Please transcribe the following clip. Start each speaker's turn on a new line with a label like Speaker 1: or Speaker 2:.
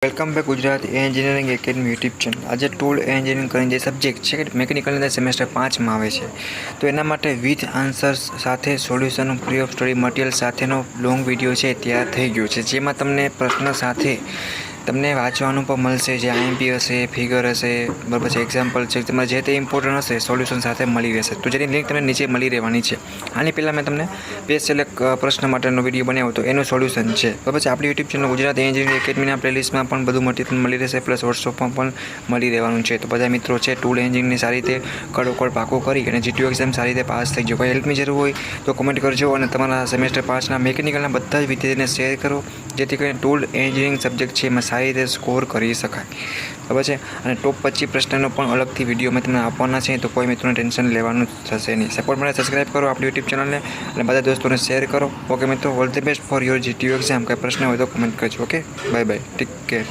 Speaker 1: Welcome back Gujarat engineering academy YouTube channel. આજે tool engineering કરીને જે સબ્જેક્ટ છે કે મેકેનિકલની અંદર સેમેસ્ટર 5માં આવે છે, તો એના માટે વિથ આન્સર્સ સાથે solution free of study material સાથેનો લોંગ વિડીયો છે તૈયાર થઈ ગયો છે, જેમાં તમને પ્રશ્ન સાથે તમને વાંચવાનું પણ મળશે, જે આઈએમપી હશે, ફિગર હશે, બરાબર છે, એક્ઝામ્પલ છે, તમારે જે તે ઇમ્પોર્ટન્ટ હશે સોલ્યુશન સાથે મળી રહેશે। તો જેની લિંક તમને નીચે મળી રહેવાની છે। આની પહેલાં મેં તમને બેસ્ટ સિલેક્ટ પ્રશ્ન માટેનો વિડીયો બનાવ્યો હતો, એનું સોલ્યુશન છે, બરાબર છે। આપણી યુટ્યુબ ચેનલ ગુજરાત એન્જિનિયરિંગ એકેડમીના પ્લેલિસ્ટમાં પણ બધું મટીરિયલ મળી રહેશે, પ્લસ વોટ્સઅપમાં પણ મળી રહેવાનું છે। તો બધા મિત્રો છે ટૂલ એન્જિનિયરની સારી રીતે કડોકડ પાકો કરી અને જીટીયુ એક્ઝામ સારી રીતે પાસ થઈ ગયો। કોઈ હેલ્પની જરૂર હોય તો કોમેન્ટ કરજો અને તમારા સેમેસ્ટર 5ના મેકેનિકલના બધા જ વિદ્યાર્થીને શેર કરો, જેથી કરીને ટૂલ એન્જિનિયરિંગ સબ્જેક્ટ છે એમાં સારી રીતે સ્કોર કરી શકાય, બરાબર છે। અને ટોપ 25 પ્રશ્નનો પણ અલગથી વિડીયો મેં તમને આપવાના છે, તો કોઈ મિત્રોને ટેન્શન લેવાનું થશે નહીં। સપોર્ટ માટે સબસ્ક્રાઈબ કરો આપણી યુટ્યુબ ચેનલને અને બધા દોસ્તોને શેર કરો। ઓકે મિત્રો, all the best for your GTU exam. કંઈ પ્રશ્ન હોય તો કમેન્ટ કરજો। Okay, bye bye, take care.